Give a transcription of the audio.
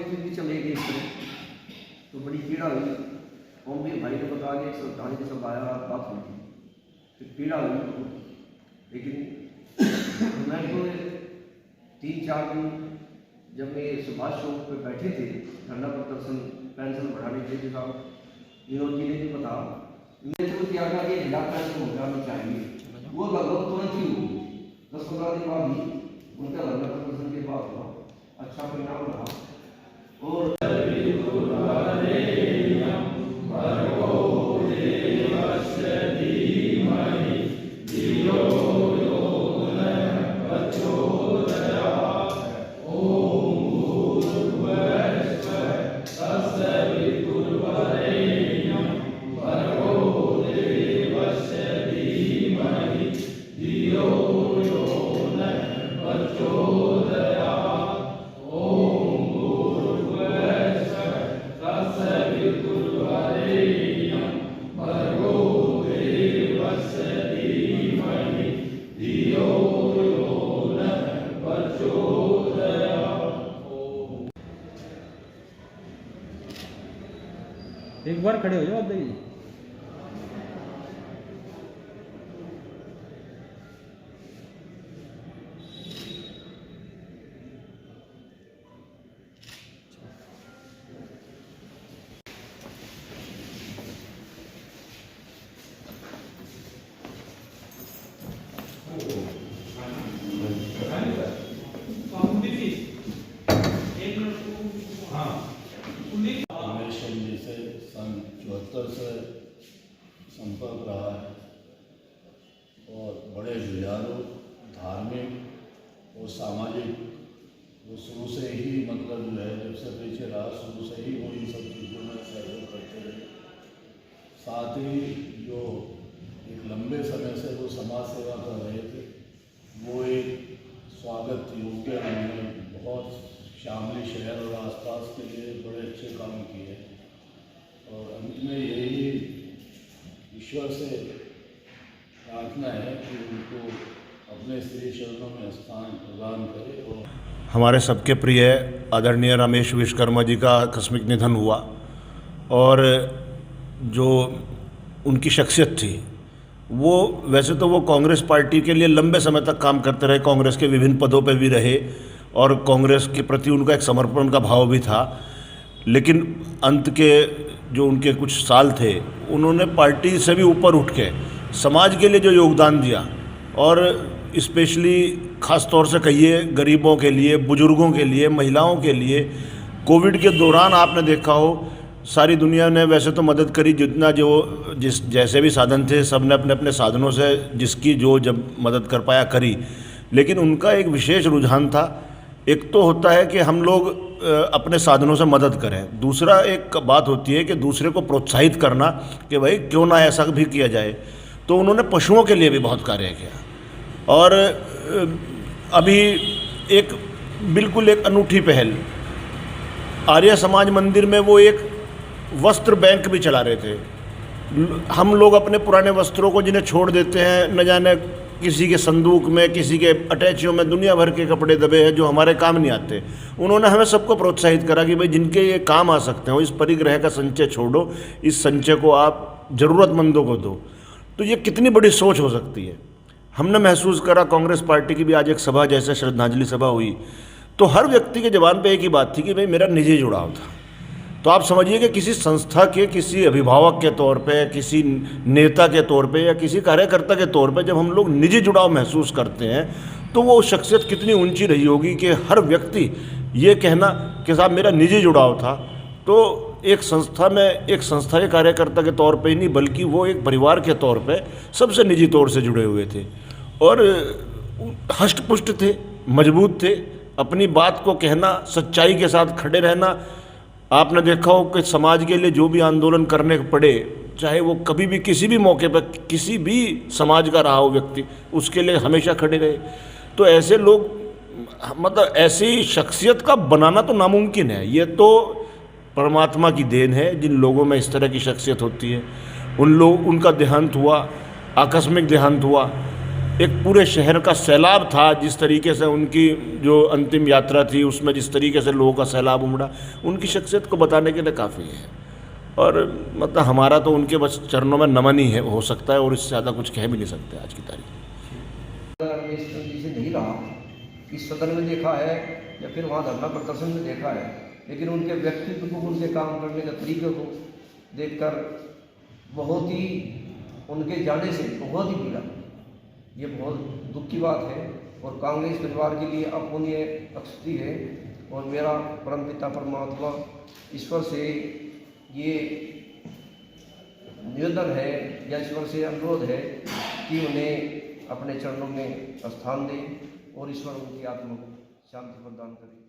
फिर भी चले गए इस तरह, तो बड़ी पीड़ा हुई। और भी भाई ने बता के सरदारी के सब आया, बात हुई थी, फिर पीड़ा हुई। लेकिन मैं तो 3-4 दिन जब मैं सुभाष चौक पे बैठे थे धरना प्रदर्शन पेंशन बढ़ाने के लिए, साहब विनोद जी ने भी बताया, मैंने तो क्या कहा कि जिला पेंशन हो जाना चाहिए। वो लगभग तुरंत ही हुई, 10-15 दिन बाद ही उनका धरना प्रदर्शन के बाद हुआ, अच्छा परिणाम रहा। और एक बार खड़े हो जाओ अब्दुल जी। जी से सन 74 से संपर्क रहा है और बड़े जुझारू, धार्मिक और सामाजिक वो शुरू से ही मतलब जो है जब से पीछे रहा शुरू से ही वो इन सब चीज़ों में सहयोग करते रहे। साथ ही जो एक लंबे समय से वो समाज सेवा कर रहे थे वो एक स्वागत योग्य उन्होंने बहुत शामली शहर और आसपास के लिए बड़े अच्छे काम किए और अंत में यही ईश्वर से प्रार्थना है कि उनको अपने श्री चरणों में स्थान प्रदान करे। और हमारे सबके प्रिय आदरणीय रमेश विश्वकर्मा जी का आकस्मिक निधन हुआ और जो उनकी शख्सियत थी वो वैसे तो वो कांग्रेस पार्टी के लिए लंबे समय तक काम करते रहे, कांग्रेस के विभिन्न पदों पर भी रहे और कांग्रेस के प्रति उनका एक समर्पण का भाव भी था। लेकिन अंत के जो उनके कुछ साल थे उन्होंने पार्टी से भी ऊपर उठ के समाज के लिए जो योगदान दिया और स्पेशली ख़ास तौर से कहिए गरीबों के लिए, बुजुर्गों के लिए, महिलाओं के लिए कोविड के दौरान आपने देखा हो सारी दुनिया ने वैसे तो मदद करी, जितना जो जैसे भी साधन थे सब ने अपने अपने साधनों से जिसकी जो जब मदद कर पाया करी। लेकिन उनका एक विशेष रुझान था, एक तो होता है कि हम लोग अपने साधनों से मदद करें, दूसरा एक बात होती है कि दूसरे को प्रोत्साहित करना कि भाई क्यों ना ऐसा भी किया जाए। तो उन्होंने पशुओं के लिए भी बहुत कार्य किया और अभी एक बिल्कुल एक अनूठी पहल आर्य समाज मंदिर में वो एक वस्त्र बैंक भी चला रहे थे। हम लोग अपने पुराने वस्त्रों को जिन्हें छोड़ देते हैं, न जाने किसी के संदूक में, किसी के अटैचियों में दुनिया भर के कपड़े दबे हैं जो हमारे काम नहीं आते। उन्होंने हमें सबको प्रोत्साहित करा कि भाई जिनके ये काम आ सकते हो इस परिग्रह का संचय छोड़ो, इस संचय को आप ज़रूरतमंदों को दो। तो ये कितनी बड़ी सोच हो सकती है। हमने महसूस करा, कांग्रेस पार्टी की भी आज एक सभा जैसे श्रद्धांजलि सभा हुई तो हर व्यक्ति के ज़बान पे एक ही बात थी कि भाई मेरा निजी जुड़ाव था। तो आप समझिए कि किसी संस्था के किसी अभिभावक के तौर पे, किसी नेता के तौर पे या किसी कार्यकर्ता के तौर पे जब हम लोग निजी जुड़ाव महसूस करते हैं तो वो शख्सियत कितनी ऊंची रही होगी कि हर व्यक्ति ये कहना कि साहब मेरा निजी जुड़ाव था। तो एक संस्था में एक संस्था के कार्यकर्ता के तौर पे ही नहीं बल्कि वो एक परिवार के तौर पे सबसे निजी तौर से जुड़े हुए थे और हष्ट-पुष्ट थे, मजबूत थे, अपनी बात को कहना, सच्चाई के साथ खड़े रहना। आपने देखा हो कि समाज के लिए जो भी आंदोलन करने पड़े, चाहे वो कभी भी किसी भी मौके पर किसी भी समाज का रहा हो व्यक्ति, उसके लिए हमेशा खड़े रहे। तो ऐसे लोग मतलब ऐसी शख्सियत का बनाना तो नामुमकिन है। ये तो परमात्मा की देन है जिन लोगों में इस तरह की शख्सियत होती है। उनका देहांत हुआ, आकस्मिक देहांत हुआ एक पूरे शहर का सैलाब था, जिस तरीके से उनकी जो अंतिम यात्रा थी उसमें जिस तरीके से लोगों का सैलाब उमड़ा, उनकी शख्सियत को बताने के लिए काफ़ी है। और मतलब हमारा तो उनके बस चरणों में नमन ही है, हो सकता है, और इससे ज़्यादा कुछ कह भी नहीं सकते आज की तारीख में। रमेश जी से नहीं रहा, इस सदन में देखा है या फिर वहाँ धरना प्रदर्शन में देखा है, लेकिन उनके व्यक्तित्व को, उनके काम करने के तरीके को देखकर बहुत ही, उनके जाने से बहुत ही मिला। ये बहुत दुख की बात है और कांग्रेस परिवार के लिए अपूर्णीय क्षति है। और मेरा परमपिता परमात्मा ईश्वर से ये निवेदन है या ईश्वर से अनुरोध है कि उन्हें अपने चरणों में स्थान दें और ईश्वर उनकी आत्मा को शांति प्रदान करे।